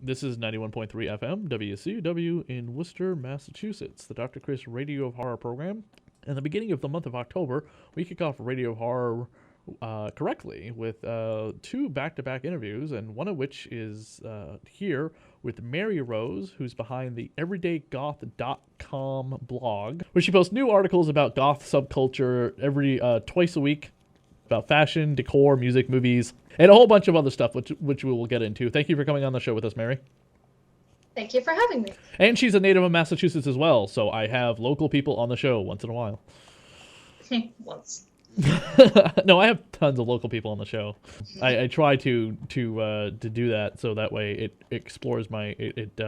This is 91.3 FM, WCW in Worcester, Massachusetts, the Dr. Chris Radio of Horror program. In the beginning of the month of October, we kick off Radio of Horror correctly with two back-to-back interviews, and one of which is here with Mary Rose, who's behind the everydaygoth.com blog, where she posts new articles about goth subculture every twice a week, about fashion, decor, music, movies, and a whole bunch of other stuff, which we will get into. Thank you for coming on the show with us, Mary. Thank you for having me. And she's a native of Massachusetts as well, so I have local people on the show once in a while. Once. No, I have tons of local people on the show. I try to do that so that way it explores it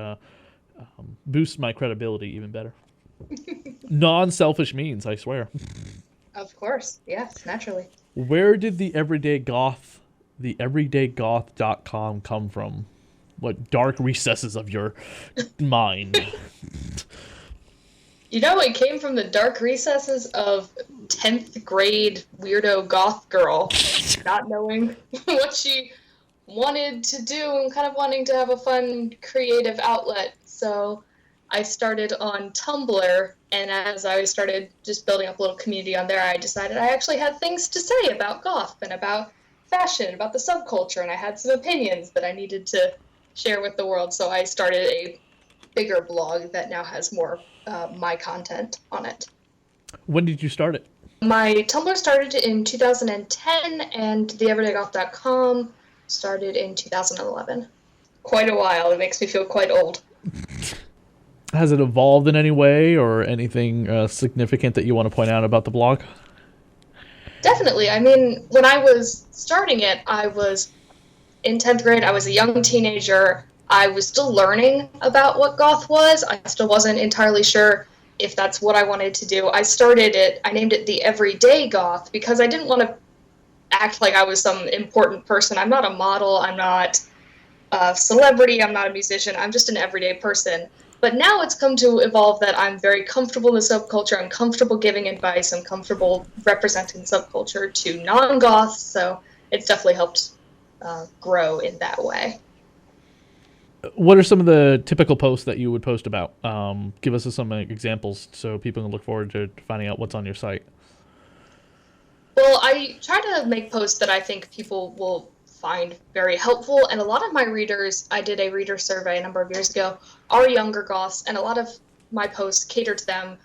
boosts my credibility even better. Non-selfish means, I swear. Of course, yes, naturally. Where did the everydaygoth.com come from? What dark recesses of your mind? You know, it came from the dark recesses of 10th grade weirdo goth girl, not knowing what she wanted to do and kind of wanting to have a fun creative outlet. So I started on Tumblr, and as I started just building up a little community on there, I decided I actually had things to say about goth and about fashion, about the subculture, and I had some opinions that I needed to share with the world. So I started a bigger blog that now has more my content on it. When did you start it? My Tumblr started in 2010, and the everydaygoth.com started in 2011. Quite a while. It makes me feel quite old. Has it evolved in any way or anything significant that you want to point out about the blog? Definitely. I mean, when I was starting it, I was in 10th grade. I was a young teenager. I was still learning about what goth was. I still wasn't entirely sure if that's what I wanted to do. I named it the Every Day Goth because I didn't want to act like I was some important person. I'm not a model. I'm not a celebrity. I'm not a musician. I'm just an everyday person. But now it's come to evolve that I'm very comfortable in the subculture. I'm comfortable giving advice. I'm comfortable representing subculture to non-goths. So it's definitely helped grow in that way. What are some of the typical posts that you would post about? Give us some examples so people can look forward to finding out what's on your site. Well, I try to make posts that I think people will find very helpful, and a lot of my readers, I did a reader survey a number of years ago, are younger goths, and a lot of my posts cater to them.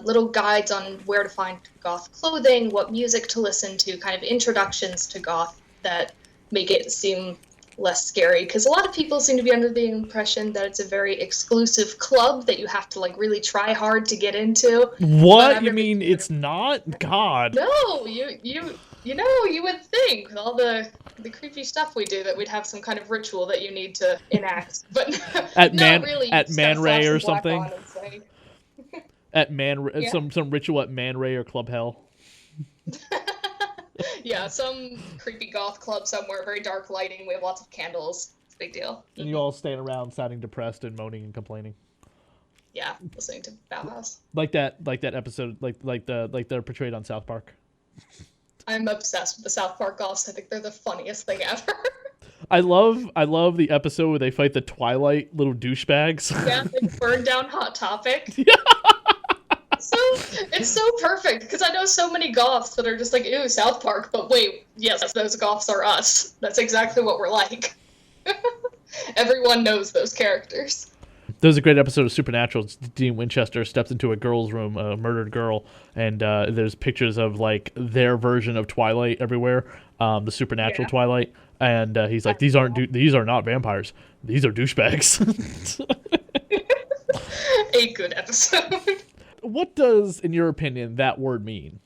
Little guides on where to find goth clothing, what music to listen to, kind of introductions to goth that make it seem less scary, because a lot of people seem to be under the impression that it's a very exclusive club that you have to like really try hard to get into. What? You mean it's not? God. No, you would think with all the creepy stuff we do that we'd have some kind of ritual that you need to enact, but really. At Man Ray or something. At Man, yeah. Some ritual at Man Ray or Club Hell. Yeah, some creepy goth club somewhere, very dark lighting. We have lots of candles. It's a big deal. And you all stand around sounding depressed and moaning and complaining. Yeah, listening to Bauhaus. Like that episode, like they're portrayed on South Park. I'm obsessed with the South Park goths. I think they're the funniest thing ever. I love the episode where they fight the Twilight little douchebags. Yeah, they burn down Hot Topic. Yeah. So it's so perfect because I know so many goths that are just like, ew, South Park, but wait, yes, those goths are us. That's exactly what we're like. Everyone knows those characters. There's a great episode of Supernatural. Dean Winchester steps into a girl's room, a murdered girl, and there's pictures of like their version of Twilight everywhere, the Supernatural Twilight, and he's like, these are not vampires, these are douchebags. A good episode. What does, in your opinion, that word mean?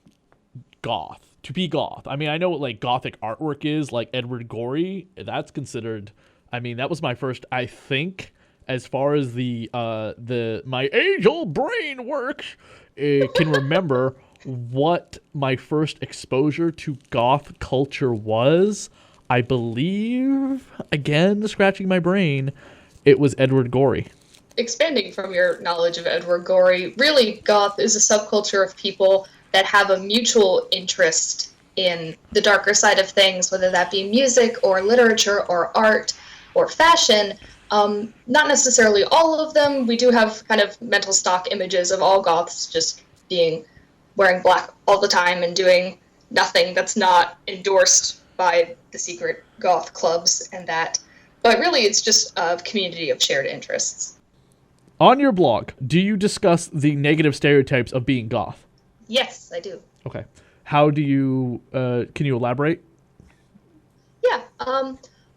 Goth. To be goth. I mean, I know what like gothic artwork is, like Edward Gorey. That's considered. I mean, that was my first. I think, as far as my age-old brain works, can remember what my first exposure to goth culture was. I believe, again, scratching my brain, it was Edward Gorey. Expanding from your knowledge of Edward Gorey, really goth is a subculture of people that have a mutual interest in the darker side of things, whether that be music or literature or art or fashion, Not necessarily all of them. We do have kind of mental stock images of all goths just wearing black all the time and doing nothing that's not endorsed by the secret goth clubs and that. But really, it's just a community of shared interests. On your blog, do you discuss the negative stereotypes of being goth? Yes, I do. Okay. How do you, can you elaborate? Yeah.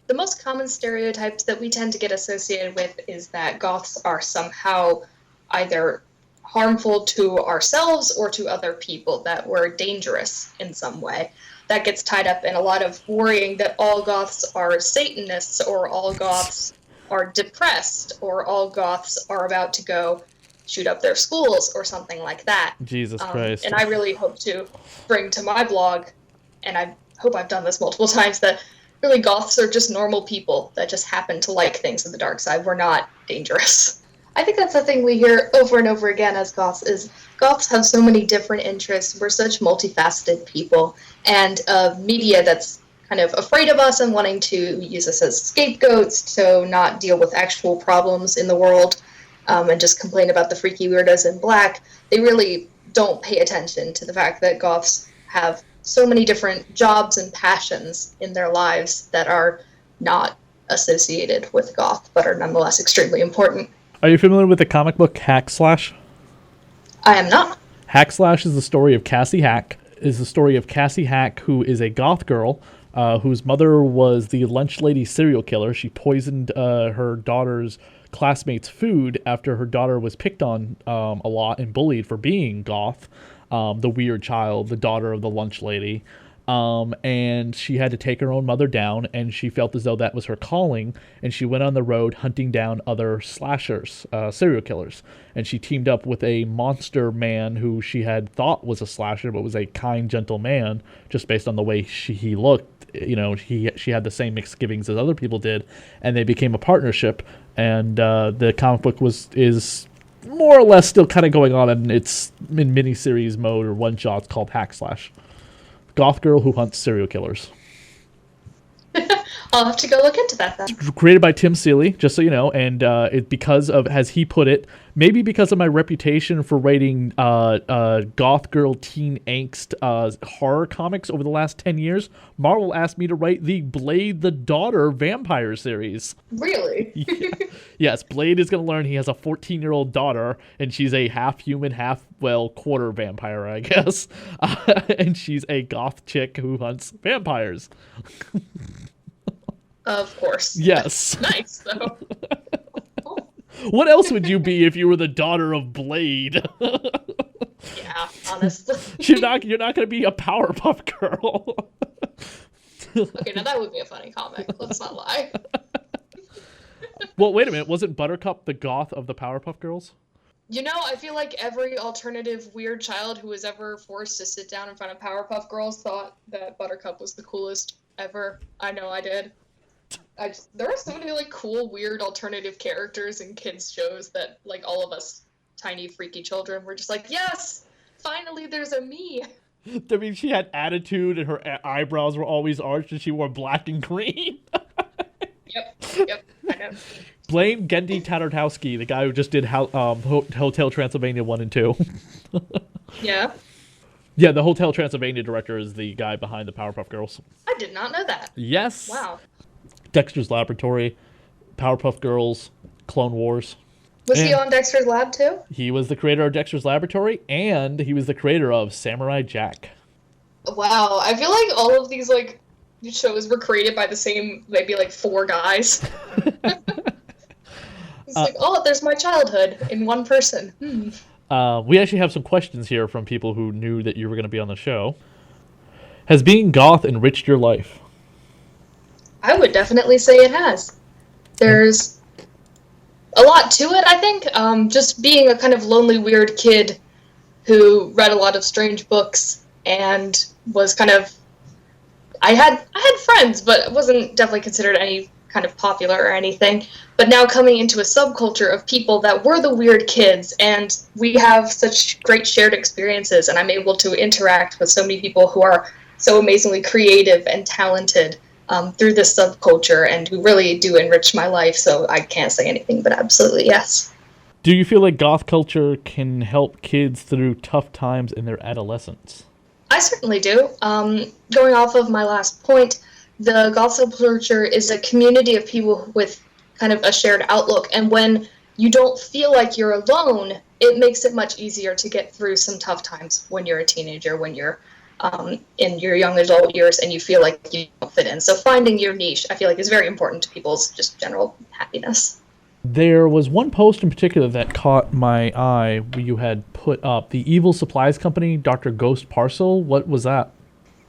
The most common stereotypes that we tend to get associated with is that goths are somehow either harmful to ourselves or to other people, that we're dangerous in some way. That gets tied up in a lot of worrying that all goths are Satanists, or all goths are depressed, or all goths are about to go shoot up their schools or something like that. Jesus Christ. And I really hope to bring to my blog, and I hope I've done this multiple times, that really goths are just normal people that just happen to like things in the dark side. We're not dangerous. I think that's the thing we hear over and over again as goths, is goths have so many different interests. We're such multifaceted people, and media that's kind of afraid of us and wanting to use us as scapegoats to not deal with actual problems in the world, and just complain about the freaky weirdos in black. They really don't pay attention to the fact that goths have so many different jobs and passions in their lives that are not associated with goth, but are nonetheless extremely important. Are you familiar with the comic book Hack Slash? I am not. Hack Slash is the story of Cassie Hack. Who is a goth girl whose mother was the lunch lady serial killer. She poisoned her daughter's classmates' food after her daughter was picked on a lot and bullied for being goth, the weird child, the daughter of the lunch lady. And she had to take her own mother down, and she felt as though that was her calling, and she went on the road hunting down other slashers, serial killers, and she teamed up with a monster man who she had thought was a slasher but was a kind, gentle man, just based on the way he looked. You know, she had the same misgivings as other people did, and they became a partnership, and the comic book is more or less still kind of going on, and it's in miniseries mode or one-shots called Hack Slash. Goth girl who hunts serial killers. I'll have to go look into that then. Created by Tim Seeley, just so you know, and because of, as he put it, maybe because of my reputation for writing goth girl teen angst horror comics over the last 10 years, Marvel asked me to write the Blade the Daughter vampire series. Really? Yeah. Yes, Blade is going to learn he has a 14-year-old daughter, and she's a half-human, quarter vampire, I guess. And she's a goth chick who hunts vampires. Of course. Yes. Nice, though. What else would you be if you were the daughter of Blade? Yeah, honestly. You're not going to be a Powerpuff Girl. Okay, now that would be a funny comic. Let's not lie. Well, wait a minute. Wasn't Buttercup the goth of the Powerpuff Girls? You know, I feel like every alternative weird child who was ever forced to sit down in front of Powerpuff Girls thought that Buttercup was the coolest ever. I know I did. There are so many like cool, weird alternative characters in kids' shows that like all of us tiny, freaky children were just like, yes, finally there's a me. I mean, she had attitude and her eyebrows were always arched and she wore black and green. Yep, I know. Blame Gendy Tartakovsky, the guy who just did Hotel Transylvania 1 and 2. Yeah. Yeah, the Hotel Transylvania director is the guy behind the Powerpuff Girls. I did not know that. Yes. Wow. Dexter's Laboratory, Powerpuff Girls, Clone Wars. Was he on Dexter's Lab too? He was the creator of Dexter's Laboratory, and he was the creator of Samurai Jack. Wow, I feel like all of these like shows were created by the same, maybe like 4 guys. It's like, oh, there's my childhood in one person. We actually have some questions here from people who knew that you were going to be on the show. Has being goth enriched your life? I would definitely say it has. There's a lot to it, I think. Just being a kind of lonely, weird kid who read a lot of strange books and was kind of... I had friends, but wasn't definitely considered any kind of popular or anything. But now coming into a subculture of people that were the weird kids, and we have such great shared experiences, and I'm able to interact with so many people who are so amazingly creative and talented. through this subculture and who really do enrich my life. So I can't say anything but absolutely yes. Do you feel like goth culture can help kids through tough times in their adolescence? I certainly do. Going off of my last point, the Goth Culture is a community of people with kind of a shared outlook, and when you don't feel like you're alone, it makes it much easier to get through some tough times when you're a teenager, when you're in your young adult years and you feel like you don't fit in. So finding your niche, I feel like, is very important to people's just general happiness. There was one post in particular that caught my eye where you had put up the Evil Supplies Company, Dr. Ghost Parcel. What was that?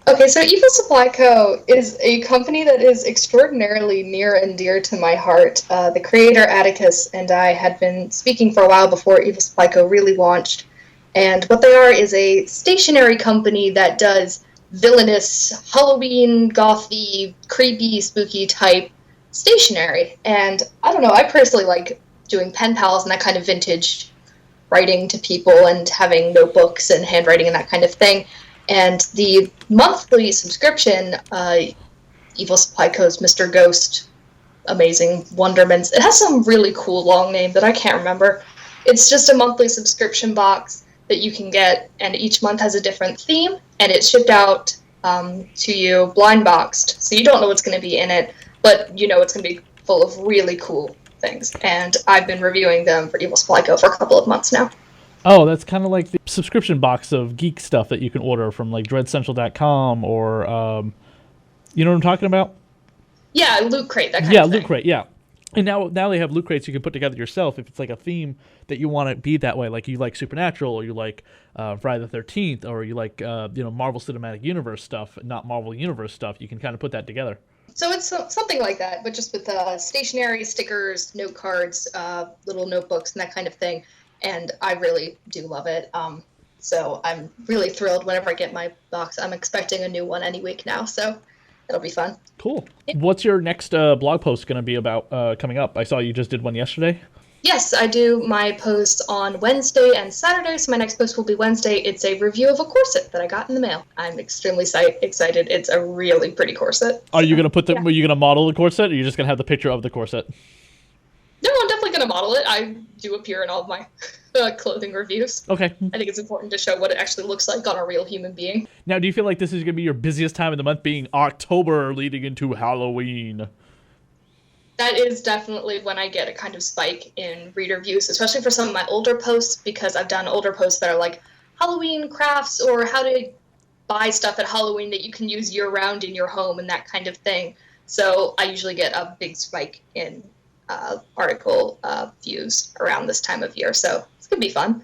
Okay, so Evil Supply Co. is a company that is extraordinarily near and dear to my heart. The creator, Atticus, and I had been speaking for a while before Evil Supply Co. really launched. And what they are is a stationery company that does villainous, Halloween, gothy, creepy, spooky type stationery. And I don't know, I personally like doing pen pals and that kind of vintage writing to people and having notebooks and handwriting and that kind of thing. And the monthly subscription, Evil Supply Co.'s Mr. Ghost Amazing Wonderments, it has some really cool long name that I can't remember. It's just a monthly subscription box that you can get, and each month has a different theme, and it's shipped out to you blind boxed, so you don't know what's going to be in it, but you know it's going to be full of really cool things. And I've been reviewing them for Evil Supply Co. for a couple of months now. Oh, that's kind of like the subscription box of geek stuff that you can order from like dreadcentral.com or, you know what I'm talking about? Yeah, Loot Crate, that kind of thing. Yeah, Loot Crate, yeah. And now they have Loot Crates you can put together yourself if it's like a theme that you want to be that way. Like you like Supernatural, or you like Friday the 13th, or you like Marvel Cinematic Universe stuff, not Marvel Universe stuff. You can kind of put that together. So it's something like that, but just with stationery, stickers, note cards, little notebooks, and that kind of thing. And I really do love it. So I'm really thrilled whenever I get my box. I'm expecting a new one any week now, so it'll be fun. Cool. What's your next blog post going to be about coming up? I saw you just did one yesterday. Yes, I do my posts on Wednesday and Saturday, so my next post will be Wednesday. It's a review of a corset that I got in the mail. I'm extremely excited. It's a really pretty corset. Are you going to put Are you going to model the corset, or are you just going to have the picture of the corset? No, I'm definitely going to model it. I do appear in all of my clothing reviews. Okay. I think it's important to show what it actually looks like on a real human being. Now, do you feel like this is going to be your busiest time of the month, being October leading into Halloween? That is definitely when I get a kind of spike in reader views, especially for some of my older posts, because I've done older posts that are like Halloween crafts or how to buy stuff at Halloween that you can use year-round in your home and that kind of thing. So I usually get a big spike in article views around this time of year, so it's gonna be fun.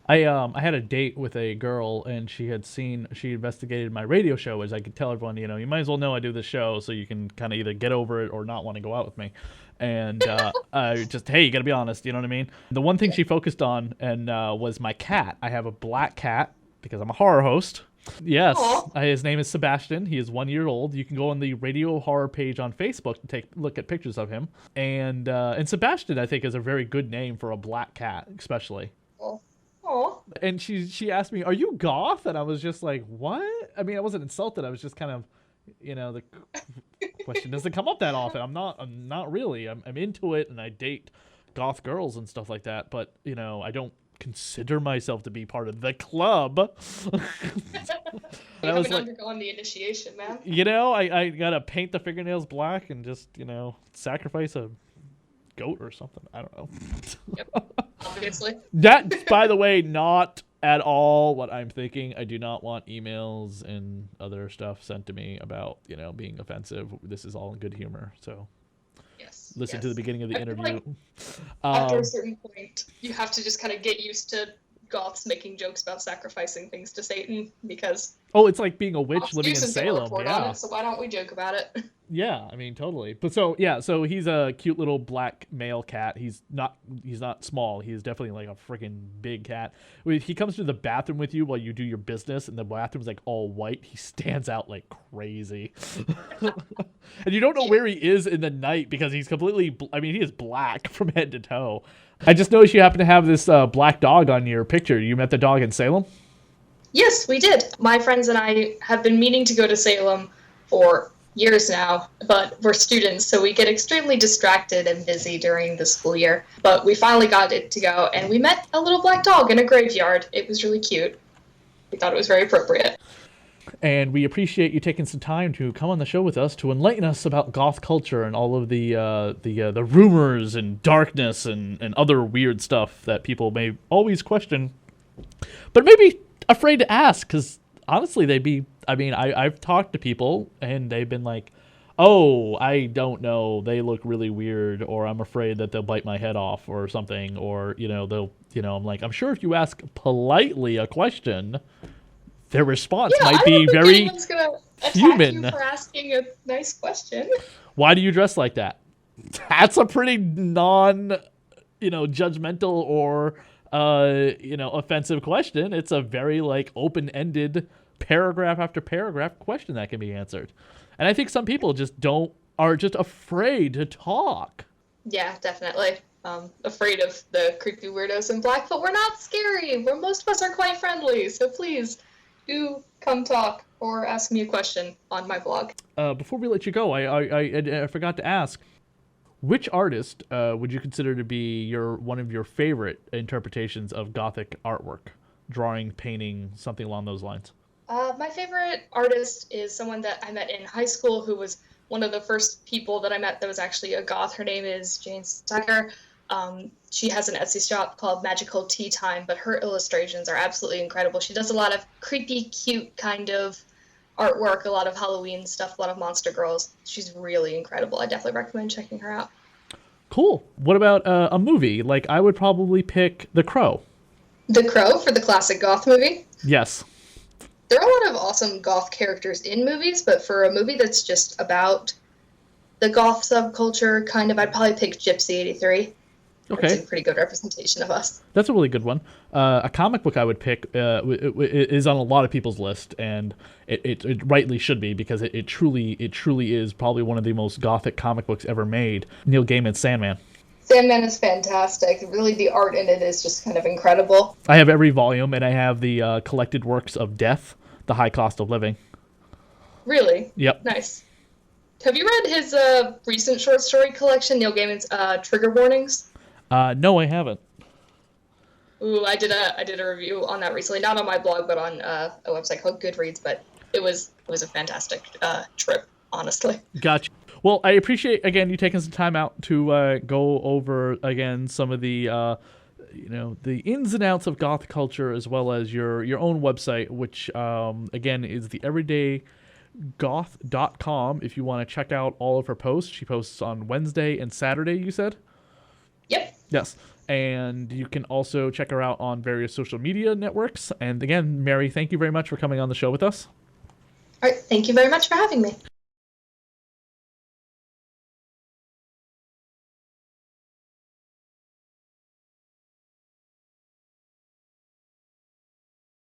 I had a date with a girl, and she investigated my radio show, as I could tell everyone, you might as well know I do this show, so you can kind of either get over it or not want to go out with me. And hey, you gotta be honest, you know what I mean? The one thing she focused on and was my cat. I have a black cat because I'm a horror host. Yes, his name is Sebastian. He is 1 year old. You can go on the Radio Horror page on Facebook to look at pictures of him. And Sebastian, I think, is a very good name for a black cat, especially. Aww. And she asked me, "Are you goth?" And I was just like, "What?" I mean, I wasn't insulted. I was just kind of, the question doesn't come up that often. I'm not really. I'm into it, and I date goth girls and stuff like that. But I don't consider myself to be part of the club. You haven't undergone the initiation, man. I gotta paint the fingernails black and just sacrifice a goat or something. I don't know. Yep, obviously. That, by the way, not at all what I'm thinking. I do not want emails and other stuff sent to me about being offensive. This is all in good humor, so listen to the beginning of the interview. After a certain point, you have to just kind of get used to goths making jokes about sacrificing things to Satan, because it's like being a witch living in Salem. Yeah. So why don't we joke about it? Yeah, I mean, totally. But so he's a cute little black male cat. He's not small. He's definitely like a freaking big cat. He comes to the bathroom with you while you do your business, and the bathroom's like all white. He stands out like crazy. And you don't know where he is in the night because he's completely, he is black from head to toe. I just noticed you happen to have this black dog on your picture. You met the dog in Salem? Yes, we did. My friends and I have been meaning to go to Salem for years now, but we're students, so we get extremely distracted and busy during the school year. But we finally got it to go, and we met a little black dog in a graveyard. It was really cute. We thought it was very appropriate. And we appreciate you taking some time to come on the show with us to enlighten us about goth culture and all of the rumors and darkness and other weird stuff that people may always question, but maybe afraid to ask, because honestly, I've talked to people and they've been like, oh, I don't know, they look really weird, or I'm afraid that they'll bite my head off or something, or, I'm like, I'm sure if you ask politely a question, their response might be very human. You for asking a nice question. Why do you dress like that? That's a pretty judgmental or offensive question. It's a very open-ended paragraph after paragraph question that can be answered. And I think some people are just afraid to talk. Yeah, definitely. Afraid of the creepy weirdos in black, but we're not scary. Most of us are quite friendly, so please do come talk or ask me a question on my blog. Before we let you go, I forgot to ask, which artist would you consider to be one of your favorite interpretations of Gothic artwork? Drawing, painting, something along those lines. My favorite artist is someone that I met in high school who was one of the first people that I met that was actually a goth. Her name is Jane Steiner. She has an Etsy shop called Magical Tea Time, but her illustrations are absolutely incredible. She does a lot of creepy, cute kind of artwork, a lot of Halloween stuff, a lot of Monster Girls. She's really incredible. I definitely recommend checking her out. Cool. What about a movie? I would probably pick The Crow. The Crow for the classic goth movie? Yes. There are a lot of awesome goth characters in movies, but for a movie that's just about the goth subculture, I'd probably pick Gypsy 83. Okay. It's a pretty good representation of us. That's a really good one. A comic book I would pick is on a lot of people's list, and it rightly should be, because it truly is probably one of the most gothic comic books ever made. Neil Gaiman's Sandman. Sandman is fantastic. Really, the art in it is just kind of incredible. I have every volume, and I have the collected works of Death, The High Cost of Living. Really? Yep. Nice. Have you read his recent short story collection, Neil Gaiman's Trigger Warnings? No, I haven't. Ooh, I did a review on that recently, not on my blog, but on a website called Goodreads. But it was a fantastic trip, honestly. Gotcha. Well, I appreciate again you taking some time out to go over again some of the the ins and outs of goth culture, as well as your own website, which again is the everydaygoth.com. If you want to check out all of her posts, she posts on Wednesday and Saturday. You said. Yep. Yes. And you can also check her out on various social media networks. And again, Mary, thank you very much for coming on the show with us. All right. Thank you very much for having me.